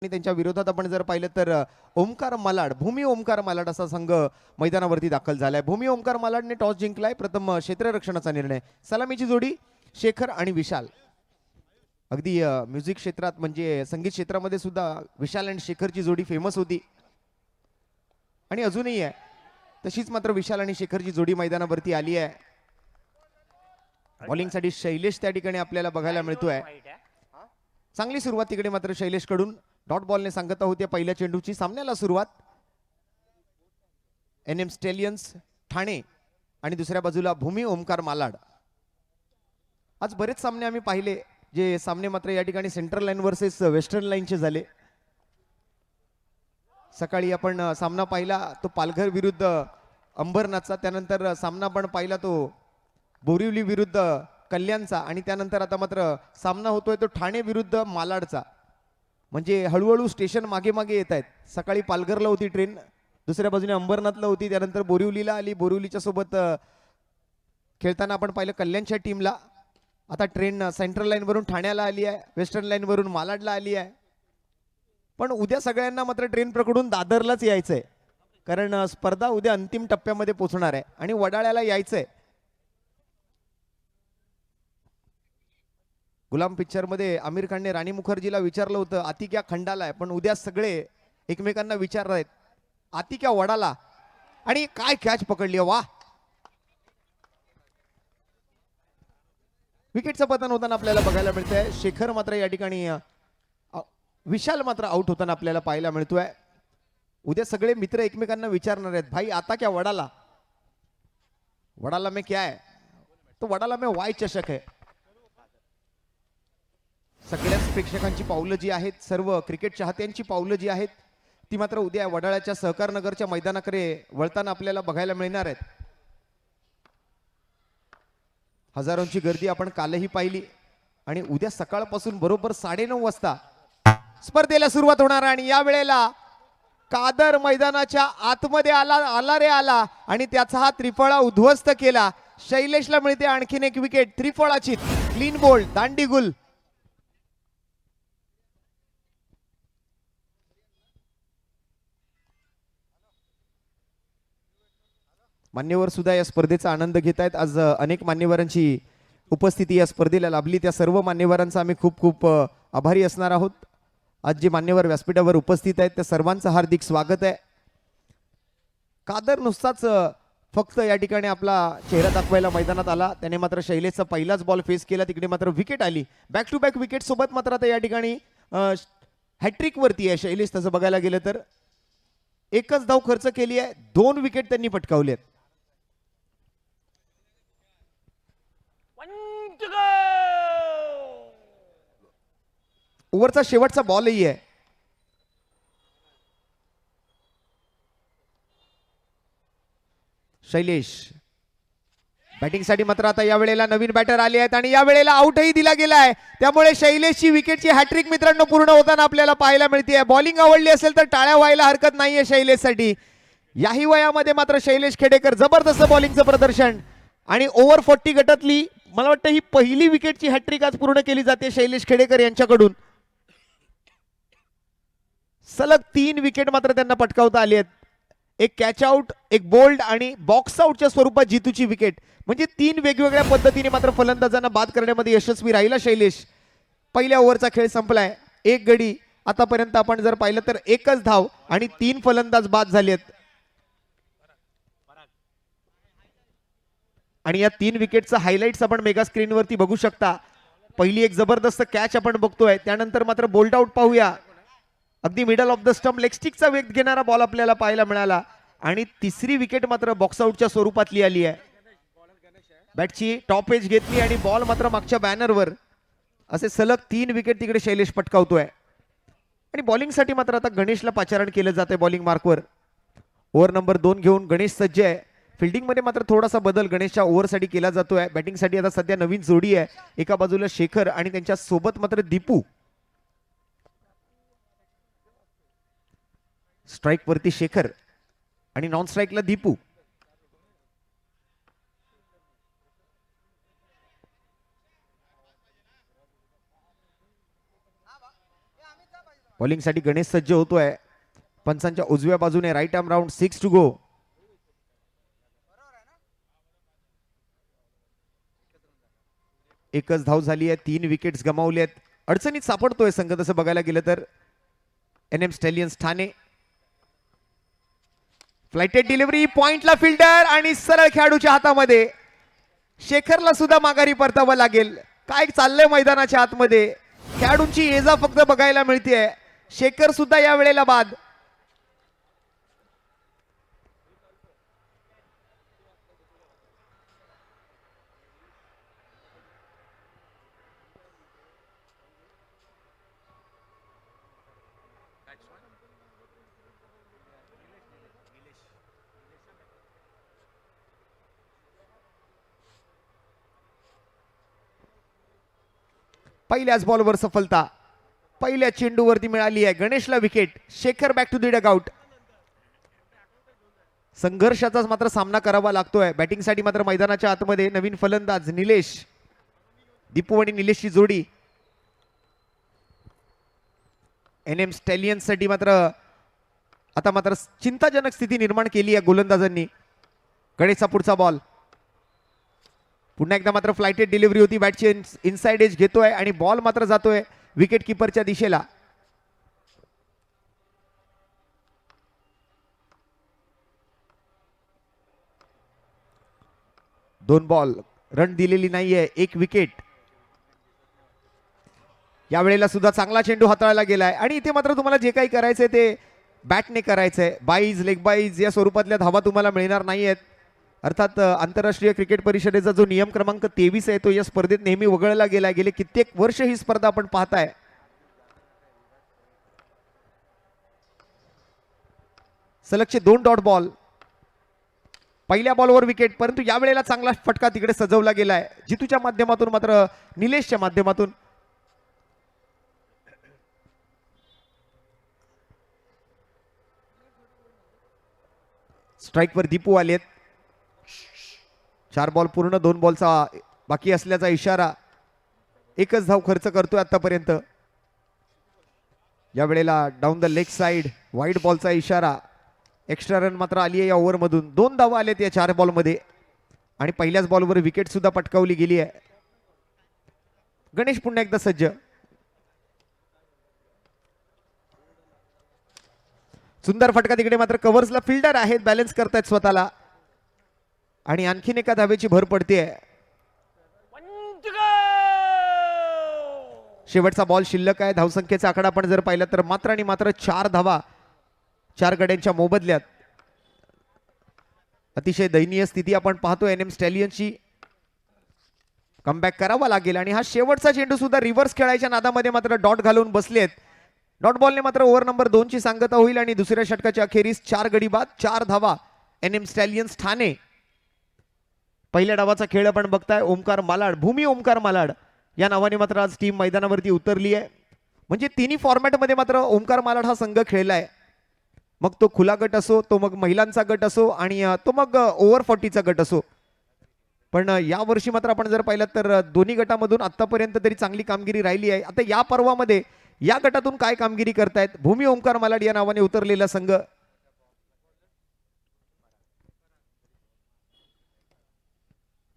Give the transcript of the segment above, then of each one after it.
आणि त्यांच्या विरोधात आपण जर पाहिलं तर ओमकार मालाड, भूमी ओमकार मालाड असा संघ मैदानावरती दाखल झालाय. भूमी ओमकार मालाडने टॉस जिंकलाय. प्रथम क्षेत्ररक्षणाचा निर्णय. सलामीची जोडी शेखर आणि विशाल. अगदी म्युझिक क्षेत्रात म्हणजे संगीत क्षेत्रामध्ये सुद्धा विशाल आणि शेखरची जोडी फेमस होती आणि अजूनही आहे. तशीच मात्र विशाल आणि शेखरची जोडी मैदानावरती आली आहे. बॉलिंगसाठी शैलेश त्या ठिकाणी आपल्याला बघायला मिळतोय. चांगली सुरुवात तिकडे मात्र शैलेश कडून डॉट बॉलने सांगता होते पहिल्या चेंडूची. सामन्याला सुरुवात NM स्टेलियन्स ठाणे आणि दुसऱ्या बाजूला भूमी ओमकार मालाड. आज बरेच सामने आम्ही पाहिले, जे सामने मात्र या ठिकाणी सेंट्रल लाईन वर्सेस वेस्टर्न लाईनचे झाले. सकाळी आपण सामना पाहिला तो पालघर विरुद्ध अंबरनाथचा, त्यानंतर सामना आपण पाहिला तो बोरिवली विरुद्ध कल्याणचा आणि त्यानंतर आता मात्र सामना होतोय तो ठाणे विरुद्ध मालाडचा. म्हणजे हळूहळू स्टेशन मागे मागे येत आहेत. सकाळी पालघरला होती ट्रेन, दुसऱ्या बाजूने अंबरनाथला होती, त्यानंतर बोरिवलीला आली. बोरिवलीच्या सोबत खेळताना आपण पाहिलं कल्याणच्या टीमला. आता ट्रेन सेंट्रल लाईन वरून ठाण्याला आली आहे, वेस्टर्न लाईन वरून मालाडला आली आहे. पण उद्या सगळ्यांना मात्र ट्रेन पकडून दादरलाच यायचंय, कारण स्पर्धा उद्या अंतिम टप्प्यामध्ये पोहोचणार आहे आणि वडाळ्याला यायचंय. गुलाम पिक्चर मध्ये आमिर खानने राणी मुखर्जीला विचारलं होतं आती क्या खंडाला आहे, पण उद्या सगळे एकमेकांना विचारत आहेत आती क्या वडाला. आणि काय कॅच पकडली, वा. विकेटचं पतन होताना आपल्याला बघायला मिळतंय. शेखर मात्र या ठिकाणी विशाल मात्र आउट होताना आपल्याला पाहायला मिळतोय. उद्या सगळे मित्र एकमेकांना विचारणार आहेत भाई आता क्या वडाला, वडाला में क्या है, तो वडाला में वाय चषक है. सगळ्याच प्रेक्षकांची पावलं जी आहेत, सर्व क्रिकेट चाहत्यांची पावलं जी आहेत, ती मात्र उद्या वडाळ्याच्या सहकार नगरच्या मैदानाकडे वळताना आपल्याला बघायला मिळणार आहेत. हजारोंची गर्दी आपण कालही पाहिली आणि उद्या सकाळपासून बरोबर 9:30 वाजता स्पर्धेला सुरुवात होणार. आणि या वेळेला कादर मैदानाच्या आतमध्ये आला रे आला आणि त्याचा हा त्रिफळा उद्ध्वस्त केला. शैलेशला मिळते आणखीन एक विकेट. त्रिफळाची क्लीन बोल्ड दांडीगुल. मान्यवर सुद्धा या स्पर्धेचा आनंद घेत आहेत. आज अनेक मान्यवरांची उपस्थिती या स्पर्धेला लाभली. त्या सर्व मान्यवरांचा आम्ही खूप खूप आभारी असणार आहोत. आज जे मान्यवर व्यासपीठावर उपस्थित आहेत त्या सर्वांचं हार्दिक स्वागत आहे. कादर नुसताच फक्त या ठिकाणी आपला चेहरा दाखवायला मैदानात आला, त्याने मात्र शैलेशचा पहिलाच बॉल फेस केला. तिकडे मात्र विकेट आली. बॅक टू बॅक विकेट सोबत मात्र आता या ठिकाणी हॅट्रिक वरती आहे शैलेश. तसं बघायला गेलं तर एकच धाव खर्च केली आहे, 2 विकेट त्यांनी पटकावलेत. ओव्हरचा शेवटचा बॉलही आहे. शैलेश बॅटिंगसाठी मात्र आता या वेळेला नवीन बॅटर आले आहेत आणि या वेळेला आउटही दिला गेला आहे. त्यामुळे शैलेशची विकेटची हॅट्रिक मित्रांनो पूर्ण होताना आपल्याला पाहायला मिळते. बॉलिंग आवडली असेल तर टाळ्या व्हायला हरकत नाहीये शैलेशसाठी. याही वयामध्ये मात्र शैलेश खेडेकर जबरदस्त बॉलिंगचं प्रदर्शन आणि ओव्हर 40 गटातली मला वाटतं ही पहिली विकेटची हॅट्रिक आज पूर्ण केली जाते शैलेश खेडेकर यांच्याकडून. सलग 3 विकेट मात्र त्यांना पटकावता आली आहेत. एक कॅच आउट, एक बोल्ड आणि बॉक्स आउटच्या स्वरूपात जितूची विकेट. म्हणजे 3 वेगवेगळ्या पद्धतीने मात्र फलंदाजांना बाद करण्यामध्ये यशस्वी राहिला शैलेश. पहिल्या ओव्हरचा खेळ संपलाय. 1 गडी आतापर्यंत आपण जर पाहिलं तर एकच धाव आणि 3 फलंदाज बाद झालेत. आणि या 3 विकेटचा हायलाइट्स आपण मेगा स्क्रीनवरती बघू शकता. पहिली एक जबरदस्त कॅच आपण बघतोय, त्यानंतर मात्र बोल्ड आउट पाहूया. अगदी मिडल ऑफ द स्टंप लेगस्टिकचा वेग घेणारा बॉल आपल्याला पाहायला मिळाला आणि तिसरी विकेट मात्र बॉक्स आउटच्या स्वरूपातली आली आहे. बॅटची टॉप एज घेतली आणि बॉल मात्र मागच्या बॅनरवर. असे सलग 3 विकेट तिकडे शैलेश पटकावतोय. आणि बॉलिंगसाठी मात्र आता गणेशला पाचारण केलं जाते बॉलिंग मार्कवर. ओव्हर नंबर 2 घेऊन गणेश सज्ज आहे. फिल्डिंगमध्ये मात्र थोडासा बदल गणेशच्या ओव्हरसाठी केला जातोय. बॅटिंगसाठी आता सध्या नवीन जोडी आहे. एका बाजूला शेखर आणि त्यांच्या सोबत मात्र दीपू. स्ट्राइक वरती शेखर आणि नॉन स्ट्राइकला दीपू. बॉलिंगसाठी गणेश सज्ज होतोय. पंचांच्या उजव्या बाजूने right arm round 6 to go. एकच धाव झाली आहे. 3 विकेट्स गमावले आहेत. अडचणीत सापडतोय संघ तसं बघायला गेलं तर. NM Stallions Thane. Flighted delivery, पॉइंटला फिल्डर आणि सरळ खेळाडूच्या हातामध्ये. शेखरला सुद्धा माघारी परतावं लागेल. काय चाललंय मैदानाच्या आतमध्ये. खेळाडूंची येजा फक्त बघायला मिळतेय. शेखर सुद्धा या वेळेला बाद. पहिल्याच बॉलवर सफलता. पहिल्या चेंडूवरती मिळाली आहे. गणेशला wicket. Shekhar back to the dugout. संघर्षाचाच मात्र सामना करावा लागतोय. बॅटिंगसाठी मात्र मैदानाच्या आतमध्ये नवीन फलंदाज निलेश. दीपू आणि निलेशची जोडी. एनएम स्टॅलियन्स साठी मात्र आता मात्र चिंताजनक स्थिती निर्माण केली आहे गोलंदाजांनी. गणेशचा पुढचा बॉल. पुन्हा एकदा मात्र फ्लाइटेड डिलिव्हरी होती. बॅटची इनसाइड एज घेतोय आणि बॉल मात्र जातोय विकेट किपरच्या दिशेला. दोन बॉल, रन दिलेली नाहीये, 1 विकेट. या वेळेला सुद्धा चांगला चेंडू हाताळला गेलाय आणि इथे मात्र तुम्हाला जे काही करायचंय ते बॅटने करायचंय. बाईज, लेग बाईज या स्वरूपातल्या धावा तुम्हाला मिळणार नाहीयेत. अर्थात आंतरराष्ट्रीय क्रिकेट परिषदेचा जो नियम क्रमांक 23 आहे तो या स्पर्धेत नेहमी वगळला गेला. गेले कित्येक वर्ष ही स्पर्धा आपण पाहताय. सलगचे 2 डॉट बॉल. पहिल्या बॉलवर विकेट, परंतु या वेळेला चांगला फटका तिकडे सजवला गेलाय जितूच्या माध्यमातून, मात्र निलेशच्या माध्यमातून. स्ट्राईकवर दीपू आलेत. 4 बॉल पूर्ण, 2 बॉलचा बाकी असल्याचा इशारा. एकच धाव खर्च करतोय आतापर्यंत. या वेळेला down the leg side wide बॉलचा इशारा. एक्स्ट्रा रन मात्र आली आहे या ओव्हरमधून. 2 धावा आलेत या 4 बॉलमध्ये आणि पहिल्याच बॉलवर विकेट सुद्धा पटकावली गेली आहे. गणेश पुन्हा एकदा सज्ज. सुंदर फटका तिकडे, मात्र कव्हर्सला फिल्डर आहेत, बॅलन्स करतायत स्वतःला आणि आणखीन एका धावेची भर पडते. शेवटचा बॉल शिल्लक आहे. धावसंख्येचा आकडा आपण जर पाहिला तर मात्र आणि मात्र 4 धावा 4 गड्यांच्या मोबदल्यात. अतिशय दयनीय स्थिती आपण पाहतो एनएम स्टॅलियनची. कमबॅक करावा लागेल आणि हा शेवटचा चेंडू सुद्धा रिव्हर्स खेळायच्या नादामध्ये मात्र डॉट घालून बसलेत. डॉट बॉलने मात्र ओव्हर नंबर 2 ची सांगता होईल आणि दुसऱ्या षटकाच्या अखेरीस 4 गडी बाद 4 धावा एनएम स्टॅलियन्स ठाणे. पहिल्या डावाचा खेळ आपण बघताय. ओमकार मालाड, भूमी ओमकार मालाड या नावाने मात्र आज टीम मैदानावरती उतरली आहे. म्हणजे तिन्ही फॉर्मॅटमध्ये मात्र ओमकार मालाड हा संघ खेळलाय. मग तो खुला गट असो, तो मग महिलांचा गट असो आणि तो मग ओव्हर 40चा गट असो. पण या वर्षी मात्र आपण जर पाहिलं तर दोन्ही गटामधून आतापर्यंत तरी चांगली कामगिरी राहिली आहे. आता या पर्वामध्ये या गटातून काय कामगिरी करतायत भूमी ओमकार मालाड या नावाने उतरलेला संघ.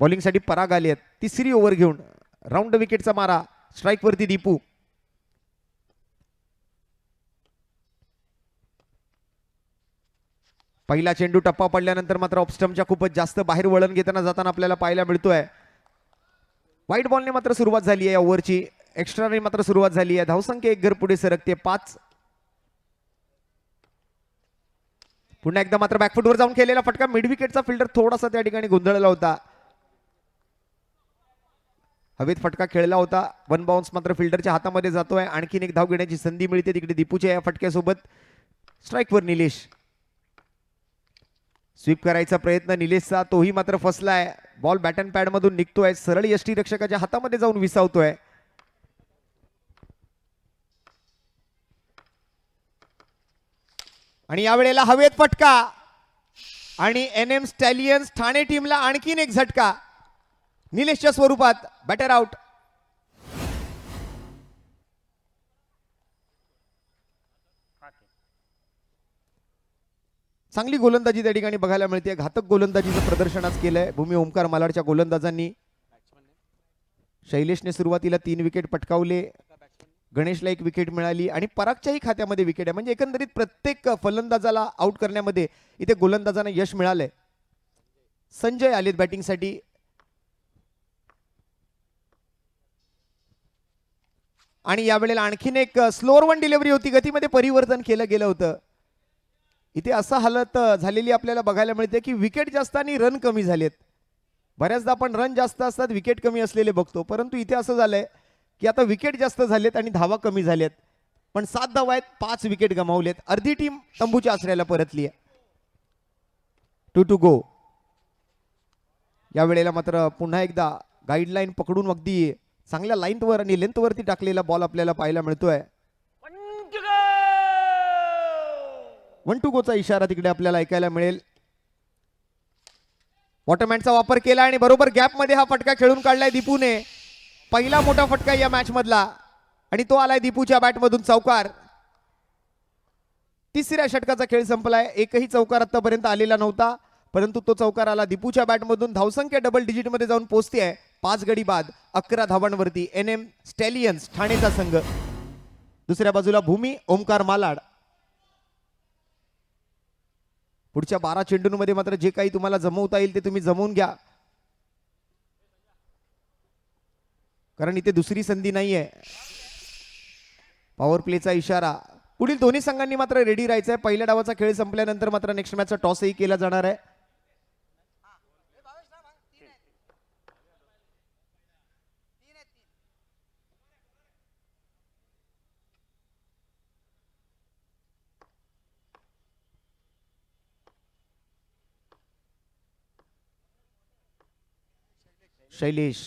बॉलिंगसाठी पराग आले आहेत. तिसरी ओव्हर घेऊन राऊंड विकेटचा मारा. स्ट्राईक वरती दीपू. पहिला चेंडू टप्पा पडल्यानंतर मात्र ऑफस्टम्पच्या खूपच जास्त बाहेर वळण घेताना जाताना आपल्याला पाहायला मिळतोय. व्हाईट बॉलने मात्र सुरुवात झाली आहे ओव्हरची. एक्स्ट्राने मात्र सुरुवात झाली आहे. धावसंख्या 1 गड पुढे सरकते 5. पुन्हा एकदा मात्र बॅकफुटवर जाऊन केलेला फटका. मिड विकेटचा फिल्डर थोडासा त्या ठिकाणी गोंधळला होता. हवेत फटका खेळला होता. 1 बाउन्स मात्र फिल्डरच्या हातामध्ये जातोय. आणखीन एक धाव घेण्याची संधी मिळते तिकडे दीपूच्या या फटक्यासोबत. स्ट्राईकवर निलेश. स्वीप करायचा प्रयत्न निलेशचा, तोही मात्र फसलाय. बॉल बॅट अँड पॅड मधून निघतोय, सरळ यष्टी रक्षकाच्या हातामध्ये जाऊन विसावतोय. आणि यावेळेला हवेत फटका आणि एनएम स्टॅलियन्स ठाणे टीमला आणखीन एक झटका निलेशच्या स्वरूपात. Batter out. चांगली गोलंदाजी त्या ठिकाणी बघायला मिळते. घातक गोलंदाजीचं प्रदर्शन आज केलंय भूमी ओमकार मालाडच्या गोलंदाजांनी. शैलेशने सुरुवातीला 3 विकेट पटकावले, गणेशला 1 विकेट मिळाली आणि परागच्याही खात्यामध्ये विकेट आहे. म्हणजे एकंदरीत प्रत्येक फलंदाजाला आउट करण्यामध्ये इथे गोलंदाजांना यश मिळालंय. संजय आलेत बॅटिंगसाठी. आणि यावेळेला आणखीन एक स्लोअर वन डिलिव्हरी होती, गतीमध्ये परिवर्तन केलं गेलं होतं. इथे असं हालत झालेली आपल्याला बघायला मिळते की विकेट जास्त आणि रन कमी झालेत. बऱ्याचदा आपण रन जास्त असतात विकेट कमी असलेले बघतो, परंतु इथे असं झालंय की आता विकेट जास्त झालेत आणि धावा कमी झाल्यात. पण 7 धावा आहेत, 5 विकेट गमावलेत. अर्धी टीम तंबूच्या आसऱ्याला परतली आहे. 2 टू गो. यावेळेला मात्र पुन्हा एकदा गाईडलाईन पकडून अगदी चांगल्या लाईनवर आणि लेंथवरती टाकलेला बॉल आपल्याला पाहायला मिळतोय. 1 टू गोचा इशारा तिकडे आपल्याला ऐकायला मिळेल. वॉटरमॅनचा वापर केला आणि बरोबर गॅप मध्ये हा फटका खेळून काढलाय दीपूने. पहिला मोठा फटका या मॅच मधला आणि तो आलाय दीपूच्या बॅट मधून चौकार. तिसऱ्या षटकाचा खेळ संपलाय. एकही चौकार आतापर्यंत आलेला नव्हता, परंतु तो चौकार आला दीपूच्या बॅट मधून. धावसंख्या डबल डिजिट मध्ये जाऊन पोहोचते आहे. 5 गडी बाद 11 धावांवरती NM स्टॅलियन्स ठाणेचा संघ. दुसऱ्या बाजूला भूमी ओमकार मालाड. पुढच्या 12 चेंडूंमध्ये मात्र जे काही तुम्हाला जमवता येईल ते तुम्ही जमवून घ्या, कारण इथे दुसरी संधी नाहीये. पॉवर प्लेचा इशारा. पुढील दोन्ही संघांनी मात्र रेडी राहायचंय. पहिल्या डावाचा खेळ संपल्यानंतर मात्र नेक्स्ट मॅचचा टॉसही केला जाणार आहे. शैलेश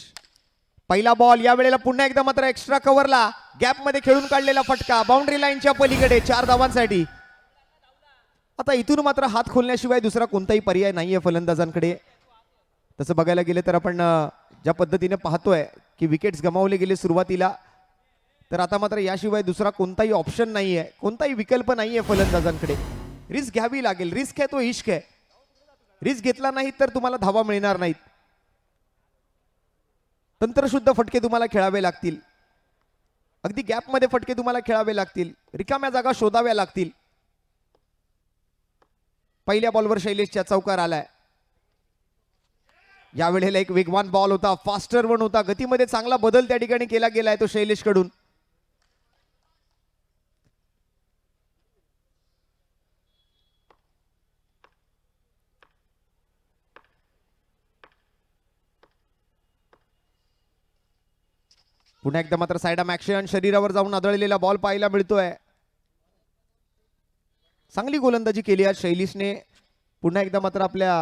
पहिला बॉल. यावेळेला पुन्हा एकदा मात्र एक्स्ट्रा कव्हरला गॅप मध्ये खेळून काढलेला फटका बाउंड्री लाईनच्या पलीकडे 4 धावांसाठी. आता इथून मात्र हात खोलण्याशिवाय दुसरा कोणताही पर्याय नाहीये फलंदाजांकडे. तसं बघायला गेलं तर आपण ज्या पद्धतीने पाहतोय की विकेट्स गमावले गेले सुरुवातीला, तर आता मात्र याशिवाय दुसरा कोणताही ऑप्शन नाहीये, कोणताही विकल्प नाहीये फलंदाजांकडे. रिस्क घ्यावी लागेल. रिस्क आहे तो इश्क आहे. रिस्क घेतला नाही तर तुम्हाला धावा मिळणार नाहीत. तंत्रशुद्ध फटके तुम्हाला खेळावे लागतील. अगदी गॅप मध्ये फटके तुम्हाला खेळावे लागतील. रिकाम्या जागा शोधाव्या लागतील. पहिल्या बॉलवर शैलेशच्या चौकार आलाय. यावेळेला एक वेगवान बॉल होता, फास्टर वन होता. गतीमध्ये चांगला बदल त्या ठिकाणी केला गेलाय तो शैलेश कडून. पुन्हा एकदा मात्र साइड ऍक्शन. शरीरावर जाऊन आदळलेला बॉल पाहायला मिळतोय. चांगली गोलंदाजी केली आज शैलेशने. पुन्हा एकदा मात्र आपल्या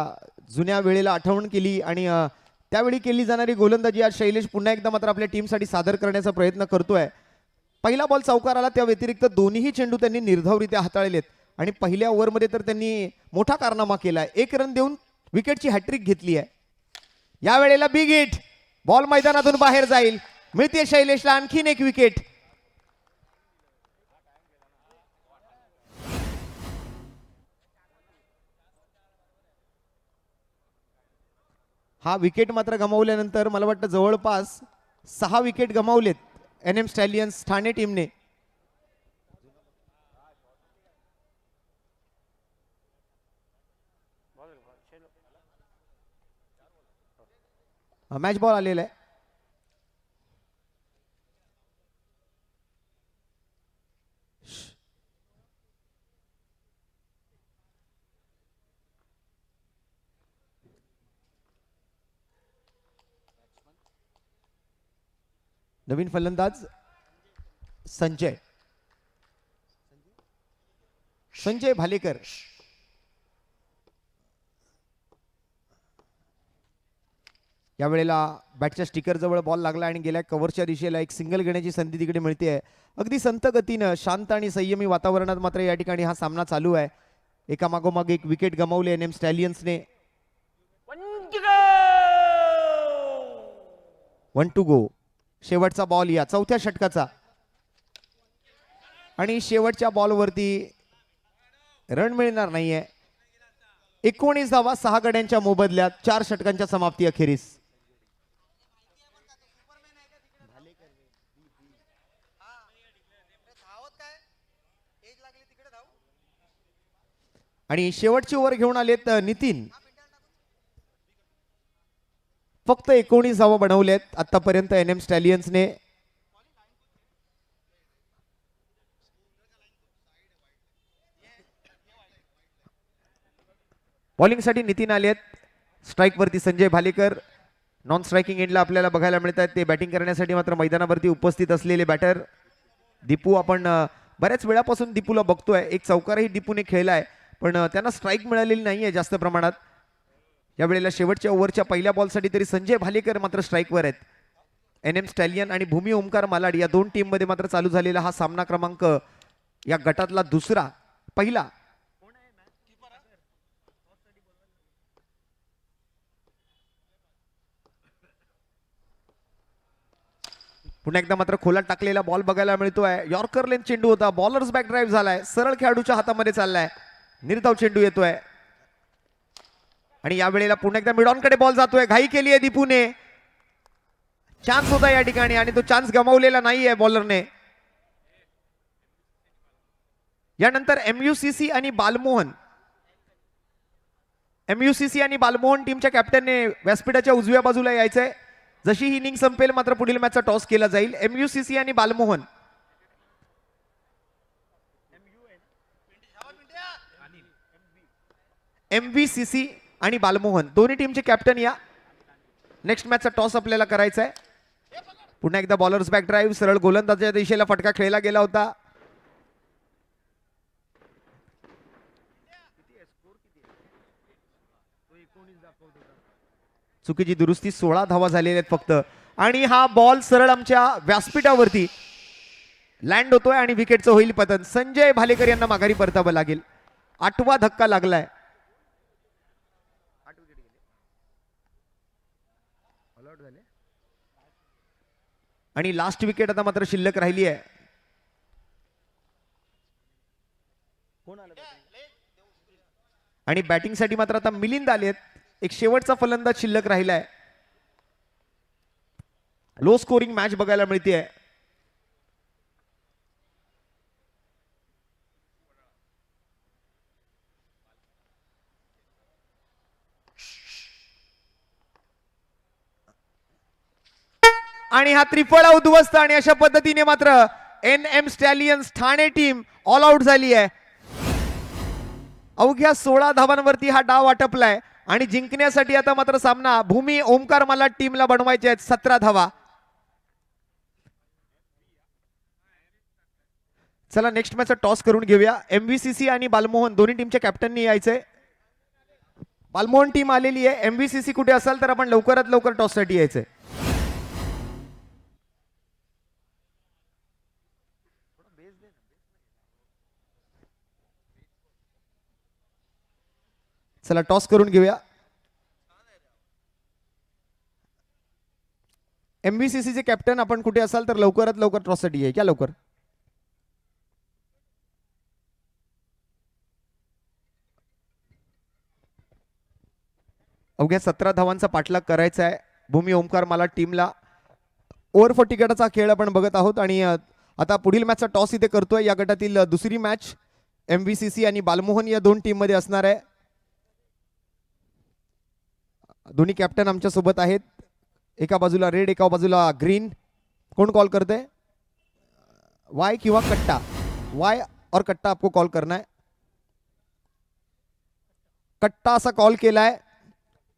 जुन्या वेळेला आठवण केली आणि त्यावेळी केली जाणारी गोलंदाजी आज शैलेश पुन्हा एकदा मात्र आपल्या टीमसाठी सादर करण्याचा प्रयत्न करतोय. पहिला बॉल चौकार आला, त्या व्यतिरिक्त दोन्ही चेंडू त्यांनी निर्धावरित्या हाताळलेत आणि पहिल्या ओव्हरमध्ये तर त्यांनी मोठा कारनामा केलाय. 1 रन देऊन विकेटची हॅट्रिक घेतली आहे. यावेळेला बिग हिट. बॉल मैदानातून बाहेर जाईल. मिळते शैलेशला आणखीन 1 विकेट. हा विकेट मात्र गमावल्यानंतर मला वाटतं जवळपास 6 विकेट गमावलेत NM स्टॅलियन्स ठाणे टीमने. मॅच बॉल आलेला आहे. नवीन फलंदाज संजय भालेकर. यावेळेला बॅटच्या स्टिकर जवळ बॉल लागला आणि गेल्या कव्हरच्या दिशेला एक सिंगल घेण्याची संधी तिकडे मिळते. अगदी संत गतीनं शांत आणि संयमी वातावरणात मात्र या ठिकाणी हा सामना चालू आहे. एका मागोमाग एक विकेट गमावले NM स्टॅलियन्सने. 1 to go. शेवटचा बॉल या चौथ्या षटकाचा. आणि शेवटच्या बॉलवरती रन मिळणार नाहीये. 19 धावा 6 गड्यांच्या मोबदल्यात 4 षटकांच्या समाप्ती अखेरीस. आणि शेवटची ओव्हर घेऊन आलेत नितीन. फक्त 19 धावा बनवलेत आतापर्यंत एनएम स्टॅलियन्सने. बॉलिंगसाठी नितीन आलेत. स्ट्राईक वरती संजय भालेकर. नॉन स्ट्रायकिंग एंडला आपल्याला बघायला मिळतात ते बॅटिंग करण्यासाठी मात्र मैदानावरती उपस्थित असलेले बॅटर दीपू. आपण बऱ्याच वेळापासून दीपूला बघतोय. एक चौकारही दीपूने खेळलाय पण त्यांना स्ट्राईक मिळालेली नाहीये जास्त प्रमाणात. या वेळेला शेवटच्या ओव्हरच्या पहिल्या बॉलसाठी तरी संजय भालेकर मात्र स्ट्राईकवर आहेत. एनएम स्टॅलियन आणि भूमी ओमकार मालाड या दोन टीम मध्ये मात्र चालू झालेला हा सामना क्रमांक या गटातला दुसरा. पहिला पुन्हा एकदा मात्र खोलात टाकलेला बॉल बघायला मिळतोय. यॉर्कर लेन चेंडू होता. बॉलर्स बॅक ड्राईव्ह झालाय. सरळ खेळाडूच्या हातामध्ये चाललाय. निर्धाव चेंडू येतोय आणि या वेळेला पुन्हा एकदा मिड ऑन कडे बॉल जातोय. घाई केली आहे दीपूने. चान्स होता या ठिकाणी आणि तो चान्स गमावलेला नाहीये बॉलरने. यानंतर एमयूसीसी आणि बालमोहन. एमयूसीसी आणि बालमोहन टीमच्या कॅप्टनने व्यासपीठाच्या उजव्या बाजूला यायचंय. जशी ही इनिंग संपेल मात्र पुढील मॅचचा टॉस केला जाईल. एमयूसीसी आणि बालमोहन. एमव्हीसीसी आणि बालमोहन दोन्ही टीमचे कॅप्टन या. नेक्स्ट मॅचचा टॉस आपल्याला करायचा आहे. पुन्हा एकदा बॉलर्स बॅक ड्राईव्ह. सरळ गोलंदाजाच्या दिशेला फटका खेळला गेला होता. चुकीची दुरुस्ती. 16 धावा झालेल्या आहेत फक्त. आणि हा बॉल सरळ आमच्या व्यासपीठावरती लँड होतोय आणि विकेटचं होईल पतन. संजय भालेकर यांना माघारी परतावं लागेल. 8वा धक्का लागलाय. आणि लास्ट विकेट आता मात्र शिल्लक राहिली आहे. आणि बॅटिंगसाठी मात्र आता मिलिंद आलेत. एक शेवटचा फलंदाज शिल्लक राहिलाय. लो स्कोरिंग मॅच बघायला मिळते. आणि हा त्रिफळा उद्ध्वस्त आणि अशा पद्धतीने मात्र N M Stallions Thane team all out झाली आहे. अवघ्या 16 धावांवरती हा डाव आटपलाय आणि जिंकण्यासाठी आता मात्र सामना भूमी ओमकार मालाड टीमला बनवायचे आहेत 17 धावा. चला नेक्स्ट मॅचचा टॉस करून घेऊया. एमव्हीसीसी आणि बालमोहन दोन्ही टीमच्या कॅप्टननी यायचंय. बालमोहन टीम आलेली आहे. एमव्हीसीसी कुठे असाल तर आपण लवकरात लवकर टॉस साठी यायचंय. चला टॉस करून घेऊया. एमव्हीसीसी चे कॅप्टन आपण कुठे असाल तर लवकरात लवकर टॉस साठी या. क्या लवकर. अवघ्या 17 धावांचा पाठलाग करायचा आहे भूमी ओमकार मालाड टीमला. ओव्हर 40 गटाचा खेळ आपण बघत आहोत आणि आता पुढील मॅचचा टॉस इथे करतोय. या गटातील दुसरी मॅच एमव्हीसीसी आणि बालमोहन या दोन टीम मध्ये असणार आहे. दोन्ही कॅप्टन आमच्या सोबत आहेत. एका बाजूला रेड एका बाजूला ग्रीन. कोण कॉल करते. वाय किंवा कट्टा. वाय और कट्टा आपको कॉल करना है. कट्टा असा कॉल केलाय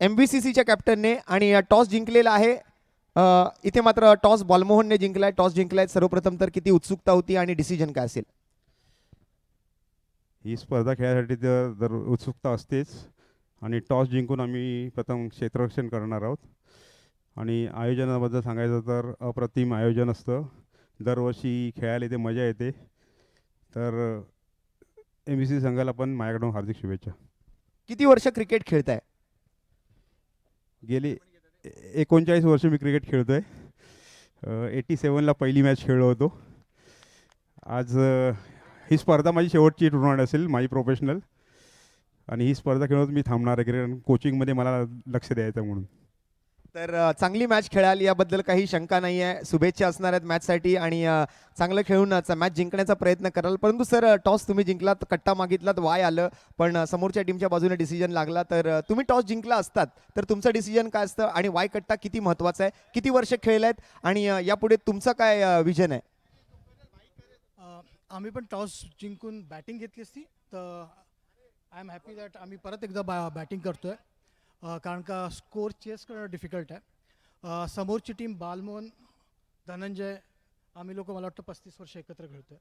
एमव्हीसीसीच्या कॅप्टनने आणि टॉस जिंकलेला आहे. इथे मात्र टॉस बालमोहनने जिंकलाय. टॉस जिंकलाय. सर्वप्रथम तर किती उत्सुकता होती आणि डिसिजन काय असेल. ही स्पर्धा खेळायसाठी तर उत्सुकता असतेच आणि टॉस जिंकून आम्ही प्रथम क्षेत्ररक्षण करणार आहोत. आणि आयोजनाबद्दल सांगायचं तर अप्रतिम आयोजन असतं. दरवर्षी खेळायला इथे मजा येते. तर एमव्हीसी संघाला पण माझ्याकडून हार्दिक शुभेच्छा. किती वर्ष क्रिकेट खेळताय. गेली 39 वर्ष मी क्रिकेट खेळतोय. 87ला पहिली मॅच खेळलो होतो आज ही स्पर्धा माझी शेवटची टुर्नामेंट असेल माझी प्रोफेशनल, आणि ही स्पर्धा खेळत मी थांबणार आहे कारण कोचिंगमध्ये मला लक्ष द्यायचं म्हणून. तर चांगली मॅच खेळाल याबद्दल काही शंका नाही आहे. शुभेच्छा असणार आहेत मॅचसाठी आणि चांगलं खेळून मॅच जिंकण्याचा प्रयत्न कराल. परंतु सर टॉस तुम्ही जिंकलात, कट्टा मागितलात, वाय आलं, पण समोरच्या टीमच्या बाजूने डिसिजन लागला. तर तुम्ही टॉस जिंकला असतात तर तुमचं डिसिजन काय असतं आणि वाय कट्टा किती महत्त्वाचा आहे, किती वर्ष खेळलायत आणि यापुढे तुमचं काय विजन आहे? आम्ही पण टॉस जिंकून बॅटिंग घेतली असती तर आय एम हॅपी दॅट आम्ही परत एकदा बॅटिंग करतोय. कारण का स्कोर चेस करणं डिफिकल्ट आहे. समोरची टीम बालमोहन, धनंजय, आम्ही लोक मला वाटतं 35 वर्ष एकत्र खेळतोय.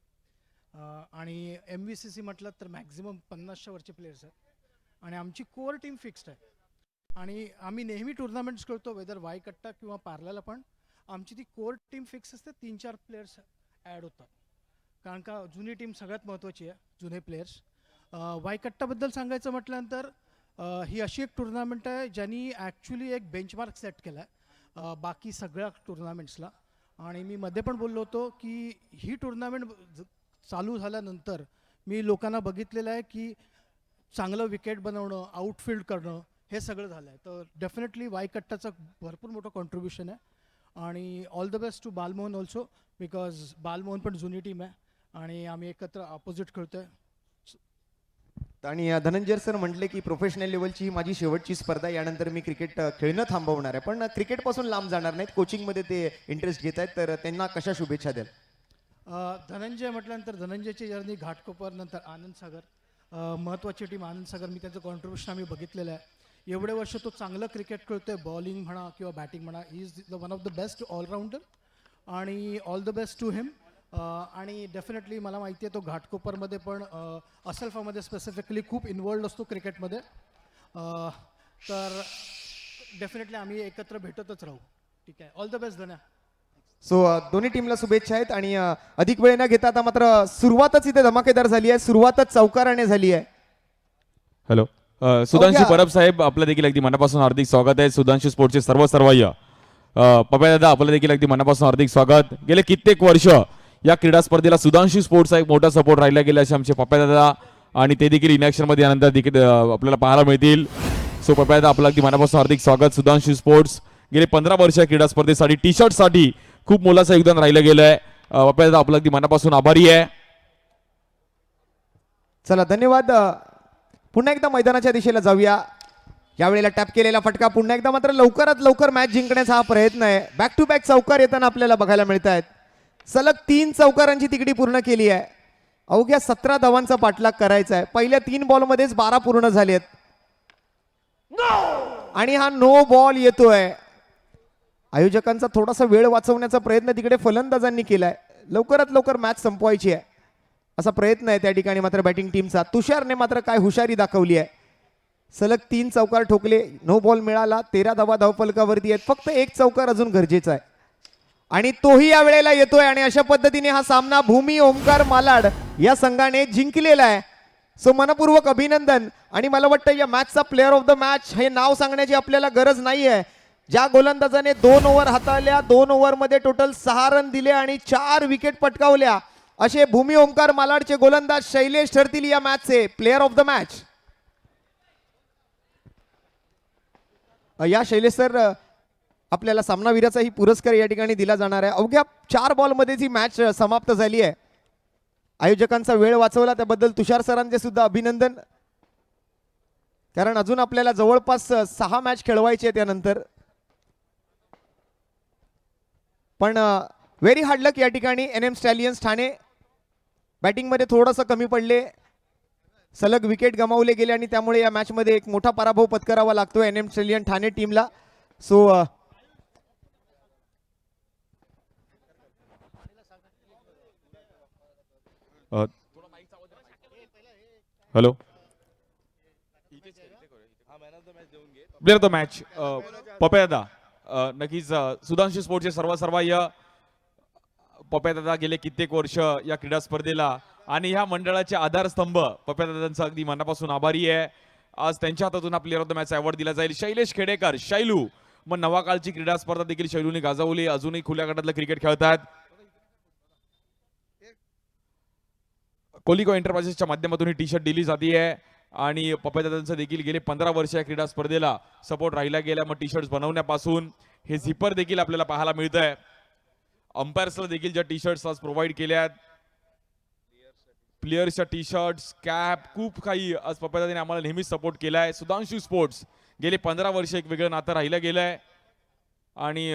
आणि MVCC म्हटलं तर मॅक्झिमम 50च्या वरचे प्लेयर्स आहेत आणि आमची कोर टीम फिक्स्ड आहे. आणि आम्ही नेहमी टुर्नामेंट्स खेळतो वेदर वाय कट्टा किंवा पार्ल्याला, पण आमची ती कोर टीम फिक्स असते. 3-4 प्लेयर्स ॲड होतात कारण का जुनी टीम सगळ्यात महत्त्वाची आहे, जुने प्लेयर्स. वायकट्टाबद्दल सांगायचं म्हटल्यानंतर ही अशी एक टुर्नामेंट आहे ज्यांनी ॲक्च्युली एक बेंचमार्क सेट केला आहे बाकी सगळ्या टुर्नामेंट्सला. आणि मी मध्ये पण बोललो होतो की ही टुर्नामेंट चालू झाल्यानंतर मी लोकांना बघितलेलं आहे की चांगलं विकेट बनवणं, आउटफील्ड करणं हे सगळं झालं आहे. तर डेफिनेटली वायकट्टाचं भरपूर मोठं कॉन्ट्रीब्युशन आहे. आणि all the best to Balmohan also, because Balmohan पण जुनी टीम आहे आणि आम्ही एकत्र अपोजिट खेळतोय. आणि धनंजय सर म्हटले की प्रोफेशनल लेवलची ही माझी शेवटची स्पर्धा, यानंतर मी क्रिकेट खेळणं थांबवणार आहे. पण क्रिकेटपासून लांब जाणार नाहीत, कोचिंगमध्ये ते इंटरेस्ट घेत आहेत, तर त्यांना कशा शुभेच्छा द्याल? धनंजय म्हटल्यानंतर धनंजयची जर्नी घाटकोपर नंतर आनंदसागर, महत्त्वाची टीम आनंदसागर, मी त्यांचं कॉन्ट्रीब्युशन आम्ही बघितलेलं आहे. एवढे वर्ष तो चांगलं क्रिकेट खेळतोय, बॉलिंग म्हणा किंवा बॅटिंग म्हणा. He is one of the best allrounder आणि all the best to him. आणि डेफिनेटली मला माहिती आहे तो घाटकोपरमध्ये पण असल्फामध्ये स्पेसिफिकली खूप इन्वॉल्ड असतो क्रिकेटमध्ये. तर डेफिनेटली आम्ही एकत्र भेटतच राहू. ठीक आहे, ऑल द बेस्ट धन्या. सो दोन्ही टीमला शुभेच्छा आहेत आणि अधिक वेळ न घेता आता मात्र सुरुवातच इथे धमाकेदार झाली आहे, सुरुवातच चौकाराने झाली आहे. हॅलो, सुधांशू परब साहेब, आपलं देखील अगदी मनापासून हार्दिक स्वागत आहे. सुधांशू स्पोर्ट्सचे सर्वय पप्या दादा, आपलं देखील अगदी मनापासून हार्दिक स्वागत. गेले कित्येक वर्ष या क्रीडा स्पर्धेला सुधांशू स्पोर्ट्सचा एक मोठा सपोर्ट राहिला गेला असे आमचे पप्या दादा, आणि ते देखील इनॅक्शन मध्ये यानंतर देखील आपल्याला पाहायला मिळतील. सो पप्या दादा, आपलं अगदी मनापासून हार्दिक स्वागत. सुधांशू स्पोर्ट्स गेले 15 वर्ष क्रीडा स्पर्धेसाठी टी शर्ट साठी खूप मोलाचं योगदान राहिलं गेलंय. पप्या दादा, आपलं अगदी मनापासून आभारी आहे. चला धन्यवाद. पुन्हा एकदा मैदानाच्या दिशेला जाऊया. यावेळेला टॅप केलेला फटका पुन्हा एकदा मात्र लवकरात लवकर मॅच जिंकण्याचा हा प्रयत्न आहे. बॅक टू बॅक चौकार येताना आपल्याला बघायला मिळत आहेत. सलग 3 चौकारांची तिकडी पूर्ण केली आहे. अवघ्या 17 धावांचा पाठलाग करायचा आहे. पहिल्या 3 बॉलमध्येच 12 पूर्ण झालेत आणि हा नो बॉल येतोय. आयोजकांचा थोडासा वेळ वाचवण्याचा प्रयत्न तिकडे फलंदाजांनी केलाय. लवकरात लवकर मॅच संपवायची आहे असा प्रयत्न आहे त्या ठिकाणी मात्र बॅटिंग टीमचा. तुषारने मात्र काय हुशारी दाखवली आहे. सलग 3 चौकार ठोकले, नो बॉल मिळाला, 13 धावा धावफलकावरती आहेत. फक्त 1 चौकार अजून गरजेचा आहे आणि तोही या वेळेला येतोय. आणि अशा पद्धतीने हा सामना भूमी ओमकार मालाड या संघाने जिंकलेला आहे. सो मनपूर्वक अभिनंदन. आणि मला वाटतं या मॅचचा प्लेअर ऑफ द मॅच हे नाव सांगण्याची आपल्याला गरज नाही आहे. ज्या गोलंदाजाने 2 ओव्हर हाताळल्या, 2 ओव्हरमध्ये टोटल 6 रन दिले आणि 4 विकेट पटकावल्या, असे भूमी ओमकार मालाडचे गोलंदाज शैलेश ठरतील या मॅचचे प्लेअर ऑफ द मॅच. या शैलेश सर, आपल्याला सामनावीराचाही पुरस्कार या ठिकाणी दिला जाणार आहे. अवघ्या 4 बॉलमध्ये ही मॅच समाप्त झाली आहे. आयोजकांचा वेळ वाचवला त्याबद्दल तुषार सरांचे सुद्धा अभिनंदन, कारण अजून आपल्याला जवळपास 6 मॅच खेळवायचे आहे त्यानंतर. पण व्हेरी हार्ड लक या ठिकाणी NM स्टॅलियन्स ठाणे. बॅटिंगमध्ये थोडंसं कमी पडले, सलग विकेट गमावले गेले आणि त्यामुळे या मॅचमध्ये एक मोठा पराभव पत्करावा लागतोय NM स्टॅलियन ठाणे टीमला. So hello, player of the match Papya Dada. नक्कीच सुधांशू स्पोर्ट्सचे सर्वय पप्या दादा गेले कित्येक वर्ष या क्रीडा स्पर्धेला आणि ह्या मंडळाचे आधारस्तंभ. पप्या दादांचा अगदी मनापासून आभारी आहे. आज त्यांच्या हातातून player of the match award दिला जाईल. शैलेश खेडेकर, शैलू. मग नवा कालची क्रीडा स्पर्धा देखील शैलूने गाजवली. अजूनही खुल्या गटातलं क्रिकेट खेळतात. कोलिको एंटरप्राइजेसच्या माध्यमातून ही टी शर्ट दिली जाते आहे आणि पप्यादादांचं देखील गेले 15 वर्ष या क्रीडा स्पर्धेला सपोर्ट राहिला गेला. मग टी शर्ट बनवण्यापासून हे झिपर देखील आपल्याला पाहायला मिळत आहे. अंपायर्सला देखील ज्या टी शर्ट्स आज प्रोव्हाइड केल्या आहेत, प्लेयर्सच्या टी शर्ट्स, कॅप, खूप काही आज पप्यादादांनी आम्हाला नेहमीच सपोर्ट केला आहे. सुधांशू स्पोर्ट्स गेले 15 वर्ष एक वेगळं नातं राहिलं गेलं आहे आणि